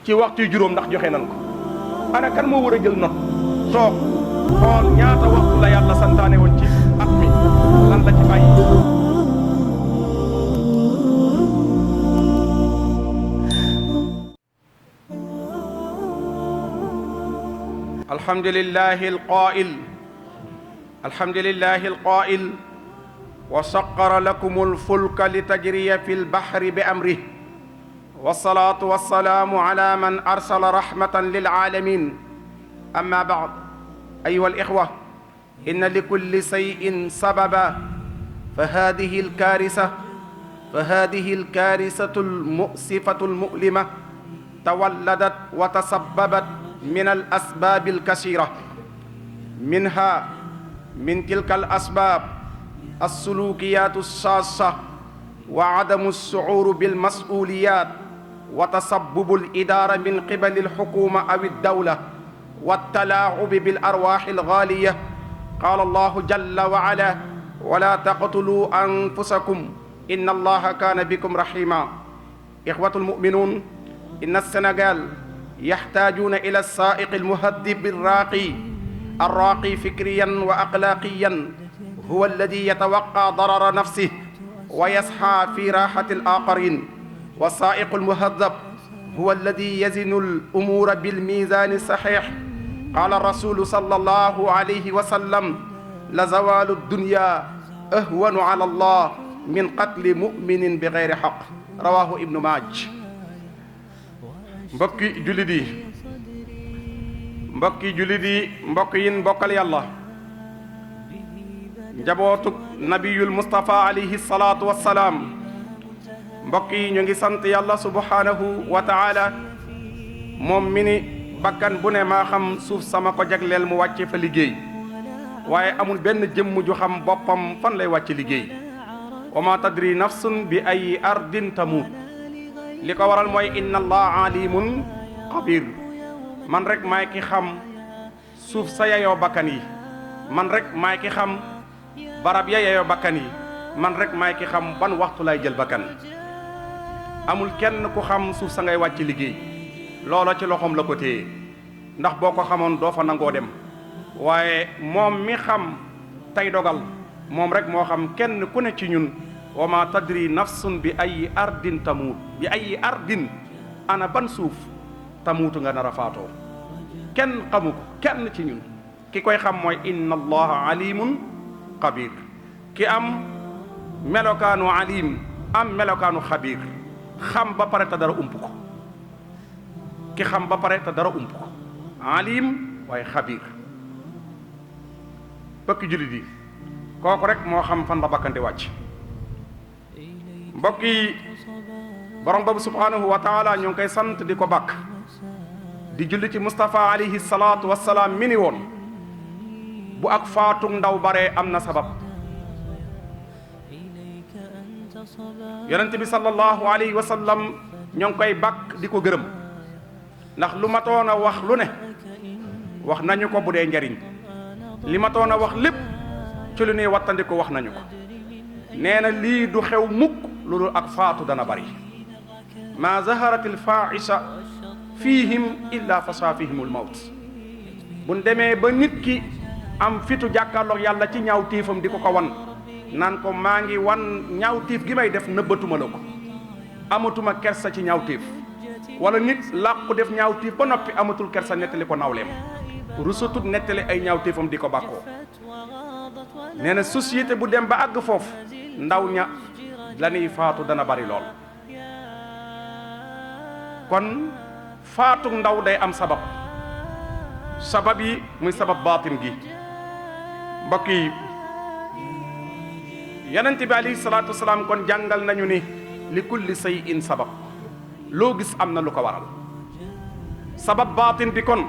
ci waxtu juróom ndax joxe nan ko ana kan moo war a jël not toog xool ñaata waxtu la yàlla santaane woon ci at mi lan la ci bàyyi. alhamdulillahi alqaa'il wa saqqara lakumul fulka litajriya fil bahri bi amrihi wassalaatu wassalaamu ala man arsala rahmatan lil aalamiin amma ba'd ayyuhal ixwa inna likulli shay'in sababan fa haadihi alkaarisatu almu'sifatu almu'lima tawalladat wa tasabbabat min alasbaabi alkasiira minha min tilka alasbaab alsulukiyaatu alsaasa wa adamu alshucuuri bilmasuuliyaat wa tasabbubu alidaara min qibali alxukuma aw addawla waltalaacubi bilarwaaxi algaaliya qaala allahu jalla wa ala wala taqtuluu anfusakum inna allaha kaana bikum raxiima ixwatu almuminuun inna alsenegal yaxtaajuuna ila alsaa'iqi almuhaddib الراقي فكريا وأخلاقيا هو الذي يتوقع ضرر نفسه ويسعى في راحة الآخرين والسائق المهذب هو الذي يزن الأمور بالميزان الصحيح قال الرسول صلى الله عليه وسلم لزوال الدنيا أهون على الله من قتل مؤمن بغير حق رواه ابن ماجه mbokki jullit yi mbokk yin mbokkal yàlla njabootuk nabiyul Mustafa alayhi salaatu wassalaam mbokk yi ñu ngi sant yàlla subhanahu wa taala moom mi ni bakkan bu ne maa xam suuf sama ko jagleel mu wàcce fa liggéey waaye amul benn jëmm ju xam boppam fan lay wàcce liggéey wa ma tadri nafsun bi ay ardin tamut li ko waral mooy inna allah alimun xabir man rek maay ki xam suuf sa yeyoo bakkan yi man rek maay ki xam barab ya yeyoo bakkan yi man rek maay ki xam ban waxtu lay jël bakkan amul kenn ku xam suuf sa ngay wàcc liggéey loola ci loxoom la ko téye ndax boo ko xamoon doo fa nangoo dem waaye moom mi xam tey dogal moom rek moo xam kenn ku ne ci ñun wa ma tadri nafsun bi ay ardin tamuut bi ay ardin ana ban suuf tamuutu nga nar a faatoo kenn xamu ko kenn ci ñun ki koy xam mooy inna allaha alimun xabir ki am melokaanu alim am melokaanu xabir xam ba pare te dara ump ko ki xam ba pare te dara ump ko alim waaye xabir bëkk jullit yi kooku rek moo xam fan la bakkante wàcc mbokk yi borom boobu subhanahu wa taala ñu ngi koy sant di ko bàkk di julli ci Mustafa alayhi salaatu wassalaam mi ni woon bu ak faatug ndaw bare am na sabab yonent bi sallallahu alayhi wa sallam ñoo ngi koy bàkk di ko gërëm ndax lu matoon a wax lu ne wax nañu ko bu dee njariñ li matoon a wax lépp ci lu nuy wattandi ko wax nañu ko nee na lii du xew mukk lu dul ak faatu dana bari ma zaharatil fahisha fihim illa fasa fihimul mawt buñ demee ba nit ki am fitu jàkkaarloog yàlla ci ñaaw tiifam di ko ko wan naan ko maa ngi wan ñaaw tiif gi may def nëbbatuma la ko amatuma kersa ci ñaaw tiif wala nit làqu def ñaaw tiif ba noppi amatul kersa nettali ko nawleem rusutut nettali ay ñaaw tiifam di ko bàkkoo nee na société bu dem ba àgg foofu ndaw ña la ñuy faatu dana bari lool kon faatu ndaw day am sabab sabab yi muy sabab baatin gi mbokk yi yonent bi alayhi salaatu wasalaam kon jàngal nañu ni li kulli shay'in sabab loo gis am na lu ko waral sabab baatin bi kon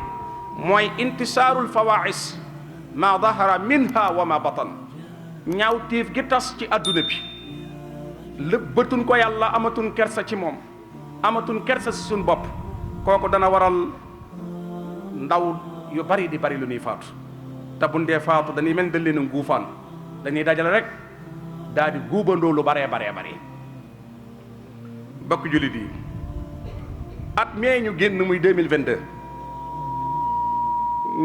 mooy intishaarul fawaahis ma dahara minha wa ma batan ñaaw téef gi tas ci adduna bi lëbbatun ko yàlla amatun kersa ci moom amatun kersa ci suñ bopp kooku dana waral ndaw yu bari di bari lu ñuy faatu te buñ dee faatu dañuy mel dañ leen a nguufaan dañuy dajale rek daal di guubandoo lu baree bokk jullit yi at mee ñu génn muy 2022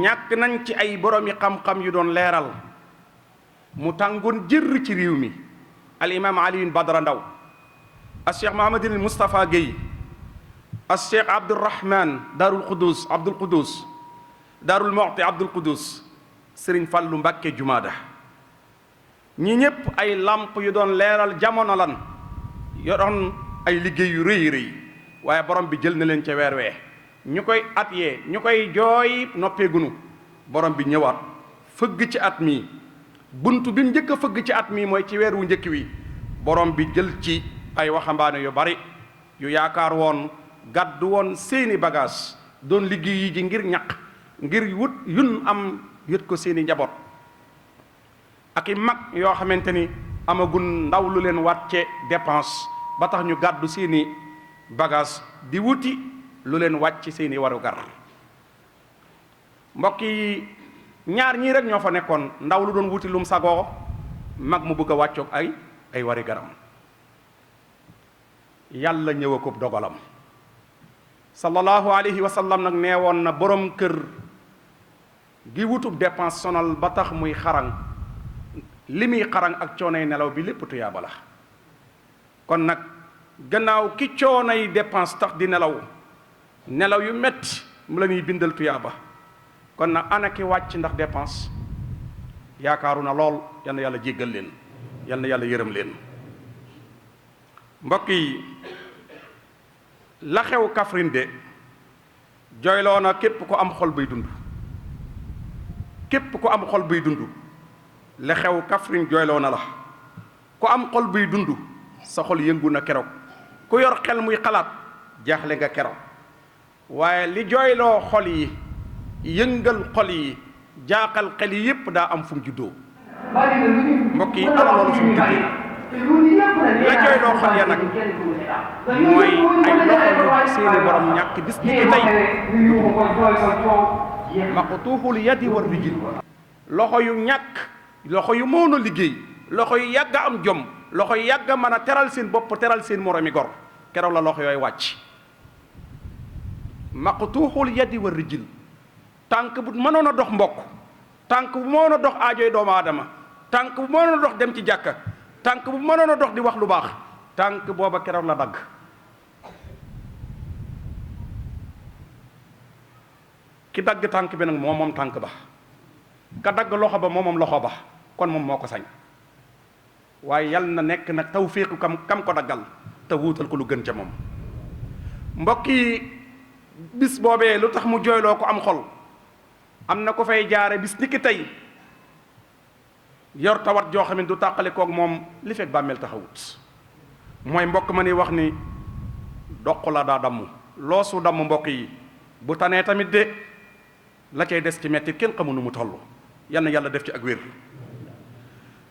ñàkk nañ ci ay boroomi xam-xam yu doon leeral mu tàngoon jër ci réew mi al imam Alioune Badara Ndaw al cheikh Mahamadul Moustapha Guèye al cheikh Abdourahman Darul Qudus Darul Muxti Abdul Qudus Sëriñ Fallu Mbàkke Jumaada ñi ñépp ay lamp yu doon leeral jamono lan yoroon ay liggéey yu rëy rëy waaye borom bi jël na leen ca weer wee ñu koy at yee ñu koy jooy noppeegunu borom bi ñëwaat fëgg ci at mii bunt bi mu njëkk a fëgg ci at mii mooy ci weer wu njëkk wi borom bi jël ci ay waxambaane yu bari yu yaakaar woon gàddu woon seeni bagage doon liggéey yi ji ngir ñaq ngir wut yun am yët ko seeni njaboot ak i mag yoo xamante ni amagun ndaw lu leen wàcce dépense ba tax ñu gàddu seeni bagage di wuti lu leen wàcc seeni warugar mbokk yi ñaar ñii rek ñoo fa nekkoon ndaw lu doon wuti lum sagoo mag mu bëgg a wàccoog ay wari garam yàlla ñëw ko dogalam sallallahu alayhi wa sallam nag nee woon na borom kër gi wutub dépense sonal ba tax muy xarang li muy xarang ak coonay nelaw bi lépp tuyaaba la kon nag gannaaw ki coonay dépense tax di nelaw yu metti mu la ñuy bindal tuyaaba kon nag ana ki wàcc ndax dépense yaakaaru na lool yal na yàlla jéggal leen yal na yàlla yërëm leen mbokk yi la xew Kaffrine de jooyloo na képp ko am xol buy dund képp ko am xol buy dund la xew Kaffrine jooyloo na la ku am xol buy dund sa xol yëngu na keroog ku yor xel muy xalaat jaaxle nga keroog waaye li jooyloo xol yi yëngal xol yi jaaxal xel yi yépp daa am fu mu juddoo mbokk yi ana loolu fu mu juddoo la jooyloo xol ya nag mooy ay loxo yu seeni borom ñàkk bis ni ki tey maqtuuxul yadi war rijil loxo yu ñàkk loxo yu mënoon a liggéey loxo yu yàgg a am jom loxo yu yàgg a mën a teral seen bopp teral seen moromi gor keroog la loxo yooyu wàcc maqtuuxul yadi war rijil tànk bu mënoon a dox mbokk tànk bu mënoon a dox aajoy doomu aadama tànk bu mënoon a dox dem ci jàkka tànk bu mënoon a dox di wax lu baax tànk booba keroog la dagg ki dagg tànk bi nag moom tànk ba ka dagg loxo ba moom loxo ba kon moom moo ko sañ waaye yal na nekk nag tawfiiqu kam ko daggal te wuutal ko lu gën ca moom mbokk yi bis boobee lu tax mu jooyloo ko am xol am na ko fay jaare bis ni ki tey yor tawat joo xam ne du tàqale koog moom li fekk bàmmeel taxawut mooy mbokk ma ni wax ni doq la daa damm loosu damm mbokk yi bu tanee tamit de la cay des ci metti kenn xamu nu mu toll yal na yàlla def ci ak wér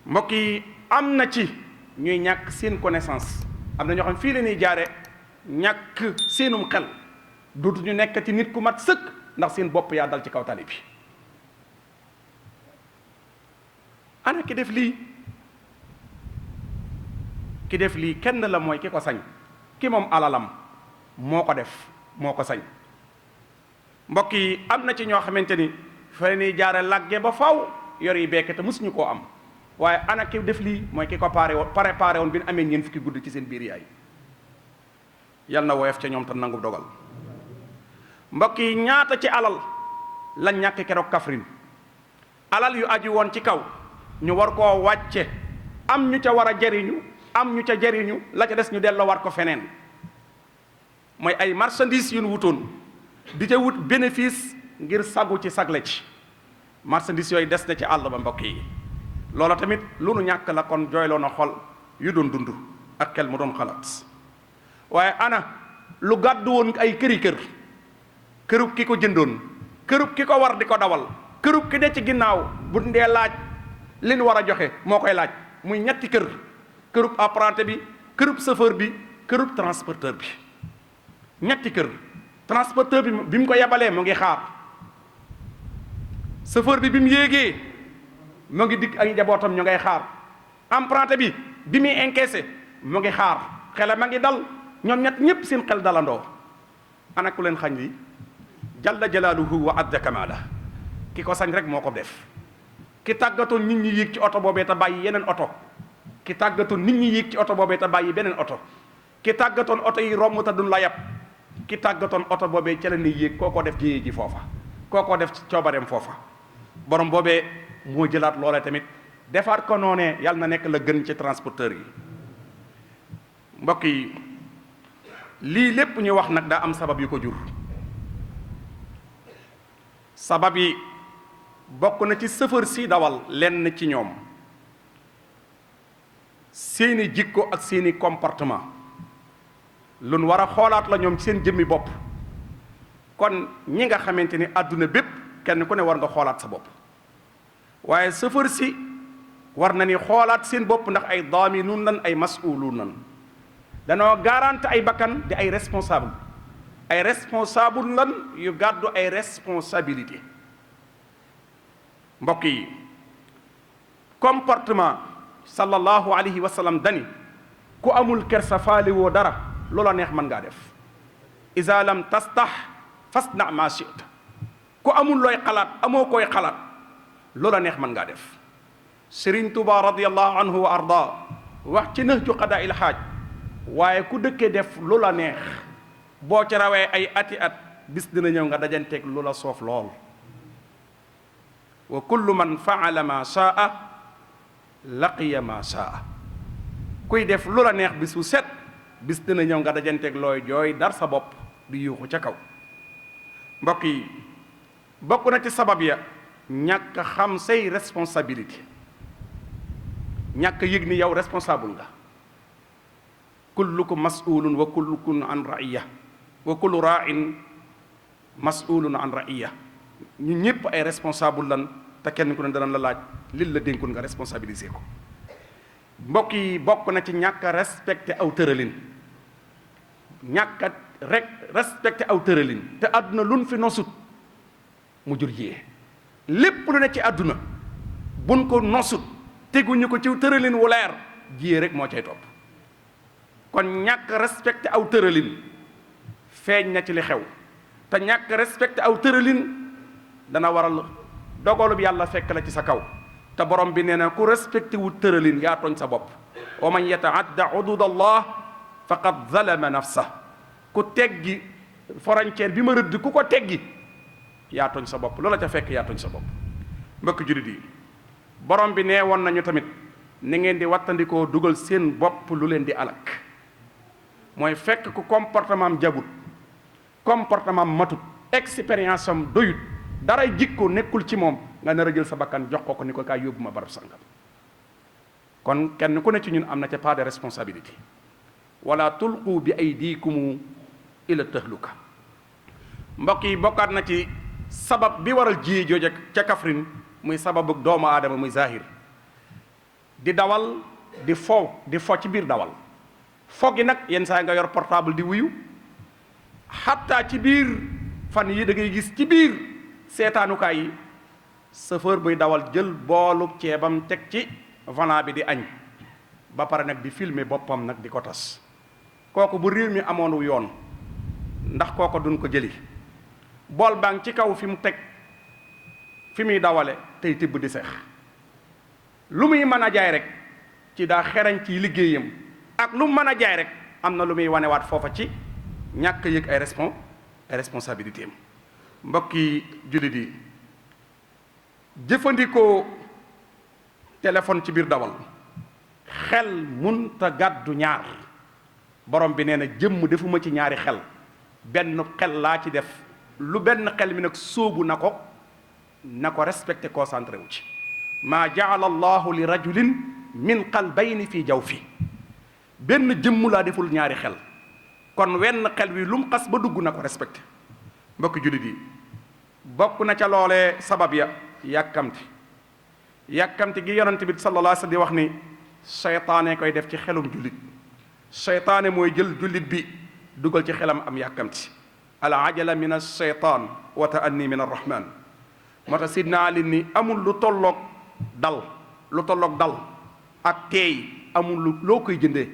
mbokk yi am na ci ñuy ñàkk seen connaissance am na ñoo xam fii la ñuy jaare ñàkk seenum xel dootuñu nekk ci nit ku mat sëkk ndax seen bopp yaa dal ci kaw tali bi ana ki def lii kenn la mooy ki ko sañ ki moom alalam moo ko def moo ko sañ mbokk yi am na ci ñoo xamante ni fa ni jaare lagge ba faw yor yi bekk te mësuñu koo am waaye ana ki def lii mooy ki ko préparé woon bi ñu amee ñeent fukki guddi ci seen biir yaay yal na woyof ca ñoom te nangu dogal mbokk yi ñaata ci alal lañ ñàkk keroog Kaffrine alal yu aju woon ci kaw ñu war koo wàcce am ñu ca war a jariñu am ñu ca jariñu la ca des ñu delloo war ko feneen mooy ay marchandises yu ñu wutoon di ca wut bénéfice ngir sagu ci sagle ci marchandises yooyu des na ci àll ba mbokk yi loola tamit lu nu ñàkk la kon jooyloo na xol yu doon dund ak xel mu doon xalaat waaye ana lu gàddu woon ay kërub ki ko jëndoon kërub ki ko war di ko dawal kërub ki ne ci ginnaaw bu ndee laaj li ñu war a joxe moo koy laaj muy ñetti kërub apprenti bi kërub chauffeur bi kërub transporteur bi ñetti kër transporteur bi mu ko yebalee mu ngi xaar chauffeur bi mu yéegee mu ngi dikk ay njabootam ñu ngay xaar apprenti bi muy encaissé mu ngi xaar xelam ma ngi dal ñoom ñett ñépp seen xel dalandoo ana ku leen xañ li jalla jalaaluhu wa azza kamaala ki ko sañ rek moo ko def ki tàggatoon nit ñi yéeg ci oto boobee te bàyyi yeneen oto ki tàggatoon nit ñi yéeg ci oto boobee te bàyyi beneen oto ki tàggatoon oto yi romb te duñ la yab ki tàggatoon oto boobee ca la ne yéeg koo ko def jiyee ji foofa koo ko def ci coobareem foofa borom boobee moo jëlaat loolee tamit defaat ko noonee yàlla na nekk la gën ci transporteur yi mbokk yi lii lépp ñu wax nag daa am sabab yu ko jur sabab yi bokk na ci sëfër si dawal lenn ci ñoom seeni jikko ak seeni comportement luñ war a xoolaat la ñoom seen jëmmi bopp kon ñi nga xamante ni àdduna bépp kenn ku ne war nga xoolaat sa bopp waaye sëfër si war na ni xoolaat seen bopp ndax ay daaminuun lan ay mas'uluun lan danoo garanti ay bakkan di ay responsable lan yu gàddu ay responsabilité mbokk yi comportement sallallahu alayhi wa sallam dani ku amul kersa faali woo dara loola neex mën ngaa def iza lam tastax fasna ma shi'ta ku amul looy xalaat amoo koy xalaat loola neex mën ngaa def Sëriñ Tuuba radiyallahu anhu wa arda wax ci Nahju Qadaa'il Haaj waaye ku dëkkee def loola neex boo ci rawee ay ati at bis dina ñëw nga dajanteeg loola soof lool wa kullu man faala ma shaa laqiya ma shaa kuy def loola neex bis bu set bis dina ñëw nga dajanteeg looy jooy dar sa bopp di yuuxu ca kaw mbokk yi bokk na ci sabab ya ñàkk xam say responsabilité ñàkk yëg ni yow responsable nga kullukum mas'ulun wa kullukum an ra'iya wa kullu ra'in mas'ulun an ra'iya ñu ñëpp ay responsable lan te kenn ku ne dana la laaj lil la dénkul nga responsabiliser ko mbokk yi bokk na ci ñàkk a respecté aw tëralin ñàkk a rek respecté aw tëralin te àdduna luñ fi nosut mu jur jiyee lépp lu ne ci àdduna buñ ko nosut teguñu ko ci tëralin wu leer jiyee rek moo cay topp kon ñàkk respecté aw tëralin feeñ na ci li xew te ñàkk respecté aw tëralin dana waral dogalub yàlla fekk la ci sa kaw te borom bi nee na ku respecté wu tëralin yaa tooñ sa bopp wa man yataadda hudud allah faqad zalama nafsa ku teggi frontière bi ma rëdd ku ko teggi yaa tooñ sa bopp loola ca fekk yaa tooñ sa bopp mbokk julit yi borom bi nee woon nañu tamit ni ngeen di wattandikoo dugal seen bopp lu leen di alak mooy fekk ku comportement am jabut comportement am matut expérience am doyut daray jikko nekkul ci moom nga nar a jël sa bakkan jox ko ni ko kaay yóbbu ma barab sangam kon kenn ku ne ci ñun am na ca part de responsabilité wala tulqu bi aydikum ila tahluka mbokk yi bokkaat na ci sabab bi waral jiyee jooja ca Kaffrine muy sababu doomu aadama muy zahir di dawal di fo ci biir dawal fo gi nag yenn saa nga yor portable di wuyu xatta ci biir fan yi da ngay gis ci biir seetaanukaay yi chauffeur buy dawal jël boolu ceebam teg ci volant bi di añ ba pare nag di filmer boppam nag di ko tas kooku bu réew mi amoon yoon ndax kooko duñ ko jëli bool baa ngi ci kaw fi mu teg fi muy dawale tey tibb di seex lu muy mën a jaay rek ci daa xerañ ci liggéeyam ak lu mu mën a jaay rek am na lu muy wanewaat foofa ci ñàkk yëg ay responsabilité am mbokki jullit yi jëfandikoo téléphone ci biir dawal xel munta gàddu ñaar borom bi nee na jëmm defuma ci ñaari xel benn xel laa ci def lu benn xel mi nag sóobu na ko respecté concentré wu ci maa jaala allahu li rajulin min qalbayni fi jawfi benn jëmm laa deful ñaari xel kon wenn xel wi lu mu xas ba dugg na ko respecté mbokki jullit yi bokk na ca loolee sabab ya yàkkamti gi yonent bi sallallahu alayhi wa sallam di wax ni seytaane koy def ci xelum jullit seytaane mooy jël jullit bi dugal ci xelam am yàkkamti al ajala min alseytaan wa taanni min arrahman moo tax sidna Ali ni amul lu tolloog dal ak teey amul loo koy jëndee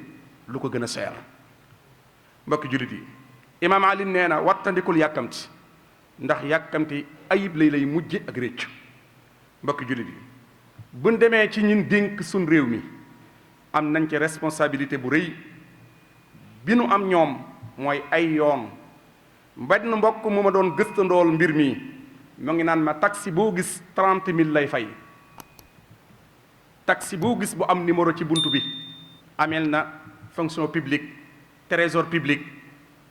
lu ko gën a seer mbokki jullit yi imaam Ali nee na wattandikul yàkkamti ndax yàkkamti ayib lay mujje ak réccu. mbokki jullit yi buñ demee ci ñun dénk suñ réew mi am nañ ci responsabilité bu rëy bi nu am ñoom mooy ay yoon. benn mbokk mu ma doon gëstandool mbir mi mu ngi naan ma taxi boo gis 30 000 lay fay. taxi boo gis bu am numéro ci bunt bi ameel na fonction publique trésor public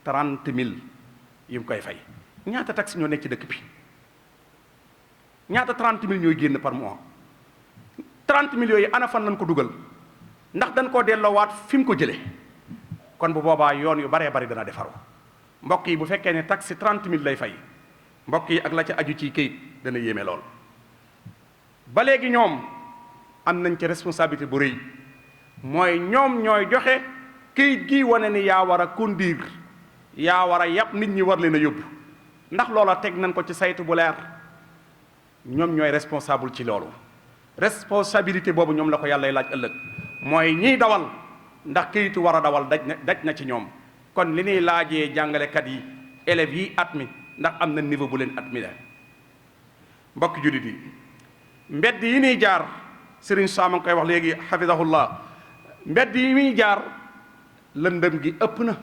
30 000 yi mu koy fay. ñaata taxi ñoo nekk ci dëkk bi ñaata 30 000 ñooy génn par mois 30 000 yooyu ana fan lañ ko dugal ndax dañ koo delloowaat fi mu ko jëlee. kon bu boobaa yoon yu baree bari dana defaru. mbokk yi bu fekkee ne taxi 30 000 lay fay mbokk yi ak la ca aju ci këyit dana yéeme lool. ba léegi ñoom am nañ ci responsabilité bu rëy mooy ñoom ñooy joxe këyit gi wane ni yaa war a conduire yaa war a yàpp nit ñi war leen a yóbbu ndax loola teg nañ ko ci saytu bu leer. ñoom ñooy responsable ci loolu. responsabilité boobu ñoom la ko yàlla laaj ëllëg mooy ñiy dawal ndax këyitu war a dawal daj na ci ñoom. kon li ñuy laajee jàngalekat yi élèves yi at mi ndax am na niveau bu leen at mi la. mbokk jullit yi mbedd yi ñuy jaar Serigne Sam a ngi koy wax léegi hafidahullah mbedd yi muy jaar lëndëm gi ëpp na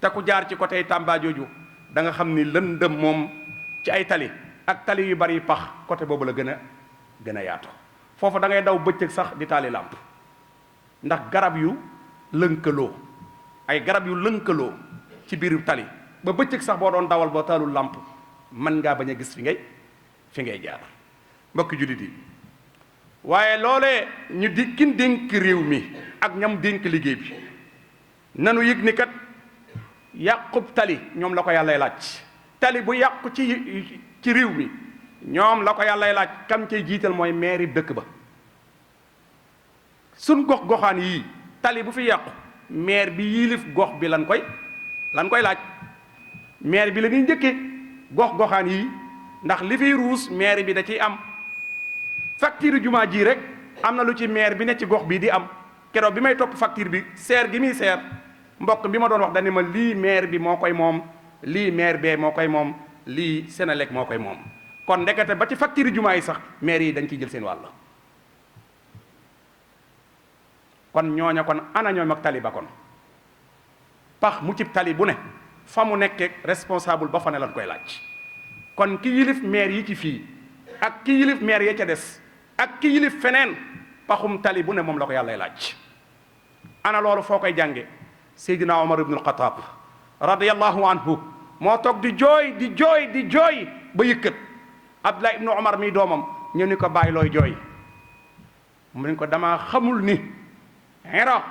te ku jaar ci côté Tamba jooju da nga xam ni lëndëm moom ci ay tali ak tali yu bari pax côté boobu la gën a yaatu. foofu da ngay daw bëccëg sax di taali làmp ndax garab yu lënkaloo ay garab yu lënkaloo ci biir tali ba bëccëg sax boo doon dawal boo taalul làmp mën ngaa bañ a gis fi ngay jaar. mbokki jullit yi waaye loolee ñu di kin dénk réew mi ak ñam dénk liggéey bi nanu yëg ni kat yàqub tali ñoom la ko yàllay laaj. tali bu yàqu ci réew mi ñoom la ko yàllay laaj kam cay jiital mooy maire dëkk ba. suñ gox-goxaan yii tali bu fi yàqu maire bi yilif gox bi lan koy laaj maire bi la ñuy njëkkee gox-goxaan yii ndax li fiy ruus maire bi da ciy am. facture jumaa ji rek am na lu ci maire bi ne ci gox bii di am keroog bi may topp facture bi seer gi muy seer mbokk bi ma doon wax dañu ma lii maire bi moo koy moom lii maire bee moo koy moom lii Senelec moo koy moom. kon ndekete ba ci facture jumaa yi sax maire yi dañ ciy jël seen wàll. kon ñooña kon ana ñoom ak tali ba kon pax mu cib tali bu ne fa mu nekkee responsable ba fa ne lan koy laaj. kon ki yilif maire yi ci fii ak ki yilif maire ya ca des ak ki yilif feneen paxum tali bu ne moom la ko yàllay laaj. ana loolu foo koy jànge Seydina Omar ibnul Xataab radiyallahu anhu moo toog di jooy ba yëkkat Abdullah ibnu Omar mi doomam ñu ni ko bàyyi looy jooy mu ne ko damaa xamul ni Iraq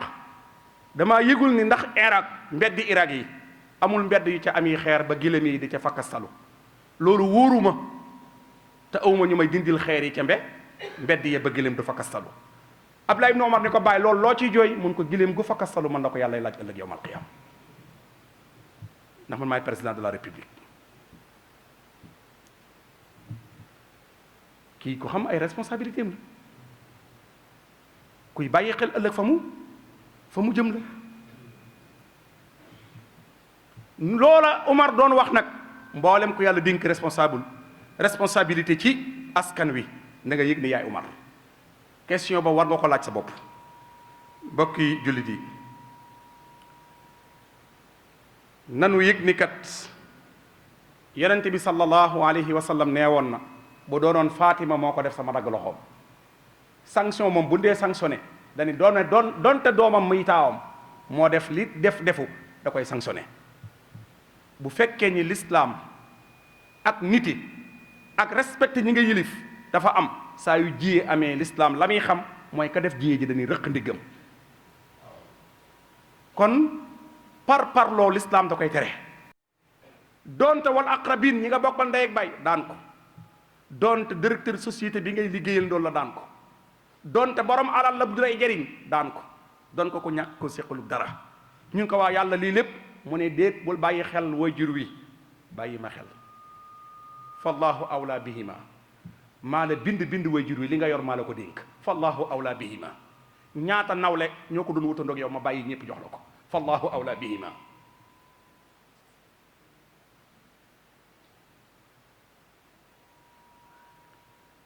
damaa yëgul ni ndax Iraq mbeddi Iraq yi amul mbedd yu ca ami xeer ba gilem yi di ca fakkastalu loolu wóoruma te awma ñu may dindil xeer yi ca mbedd ya ba gilem du fakkastalu. Abdullah ibn Omar ni ko bàyyi loolu loo ciy jooy mun ko gilem gu fakkastalu mën na ko yàlla laaj ëllëg yawmal qiyaama ndax man maay président de la république. kii ko xam ay responsabilité am la kuy bàyyi xel ëllëg fa mu jëm la. loola Omar doon wax nag mboolem ku yàlla dénk responsabilité ci askan wi na nga yëg ni yaay Omar. question ba war nga ko laaj sa bopp. mbokki jullit yi nanu yëg ni kat yonent bi sallallahu alayhi wa sallam nee woon na bu doonoon Fatima moo ko def sama dagg loxoom. sanction moom bu dee sanctionné dañu doonte doomam muy taawam moo def li defu da koy sanctionné. bu fekkee ni l'islam ak niti ak respecté ñi nga yilif dafa am saa yu jiyee amee l'islam la muy xam mooy ka def jiyee ji dañuy rëq ndiggam. kon parloo l'islam da koy tere. donte wal aqrabin ñi nga bokkal ndey ak bay daan ko donte directeur société bi ngay liggéeyal ndool la daan ko donte borom alal la bu lay jëriñ daan ko doon ko ñàkk ko séqalu dara ñu ngi ko waa yàlla lii lépp mu ne déet bul bàyyi xel waajur wi bàyyi ma xel fallahu awla bihima maa la bind waajur wi li nga yor maa la ko dénk fallahu awla bihima ñaata nawle ñoo ko doon wutandoog yow ma bàyyi ñëpp jox la ko fallahu awla bihima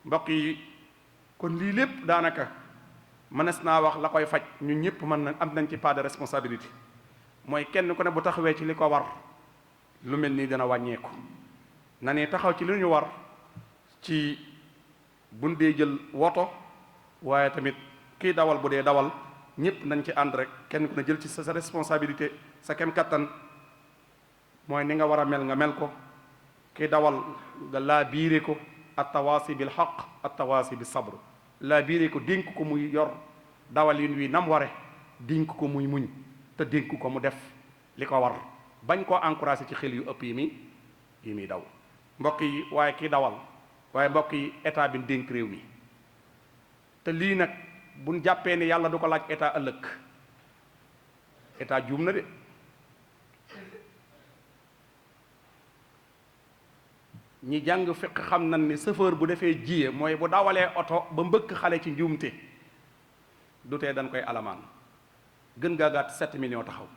mbokk yi kon lii lépp daanaka mënees naa wax la koy faj ñun ñëpp mën na am nañ ci part de responsabilité mooy kenn ku ne bu taxawee ci li ko war lu mel nii dana wàññeeku na ni taxaw ci li ñu war ci buñ dee jël woto waaye tamit kii dawal bu dee dawal ñëpp nañ ci ànd rek kenn ku ne jël ci sa responsabilité sa kem kattan mooy ni nga war a mel nga mel ko kii dawal nga laa biire ko attawaasi bil xaq attawaasi bi sabr laa biire ko dénk ko muy yor dawalin wi nam ware dénk ko muy muñ te dénk ko mu def li ko war bañ koo encouragé ci xel yu ëpp yi muy daw mbokk yi waaye kii dawal waaye mbokk yi état bi dénk réew mi te lii nag buñ jàppee ne yàlla du ko laaj état ëllëg état juum na de ñi jàng fiq xam nañ ni chauffeur bu defee jiye mooy bu dawalee oto ba mbëkk xale ci njuumte du tee dañ koy alamaan gën gaa gàtt 7 millions taxaw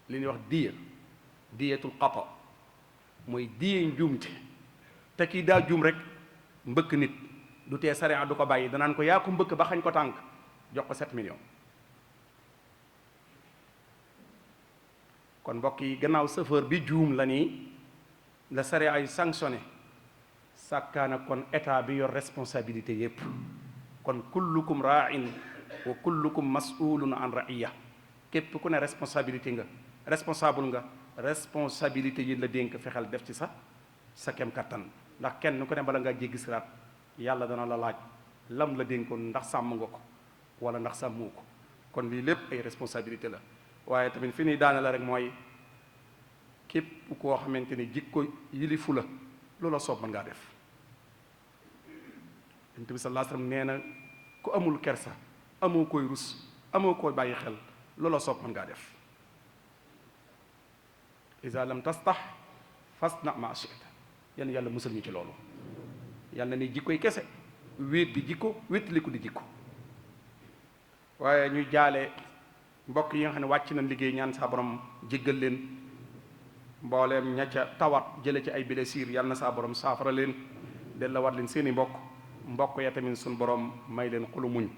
li ñuy wax diyetul xata mooy diye njuumte te kii daa juum rek mbëkk nit du tee sariya du ko bàyyi danaan ko yaa ko mbëkk ba xañ ko tànk jox ko 7 millions kon mbokk yi gannaaw chauffeur bi juum la nii la sariya ay sanctionné sàkkaana kon état bi yor responsabilité yépp kon kullukum ra'in wa kullukum mas'ulun an ra'iya képp ku ne responsabilité nga responsabilité yi la dénk fexeel def ci sa kem kattan ndax kenn ku ne bala ngaa jéggi siraat yàlla dana la laaj lam la dénkoon ndax sàmm nga ko wala ndax sàmmoo ko kon lii lépp ay responsabilité la waaye tamit fi ñuy daane la rek mooy képp koo xamante ni jikko yilifu la loola soob mën ngaa def Yonent bi sallallahu alayhi wasallam nee na ku amul kersa amoo koy rus amoo koy bàyyi xel loola soob mën ngaa def iza lam tastah fasna ma shi'ta yan yàlla musal ñu ci loolu yàlla ni jikkoy kese wéet di jikko wéetaliku di jikko waaye ñuy jaale mbokk yi nga xam ne wàcc nañ liggéey ñaan saa borom jéggal leen mbooleem ña ca tawat jële ci ay blessures yàlla na saa borom saafara leen della wat leen seeni mbokk ya tamit suñ borom may leen xolu muñ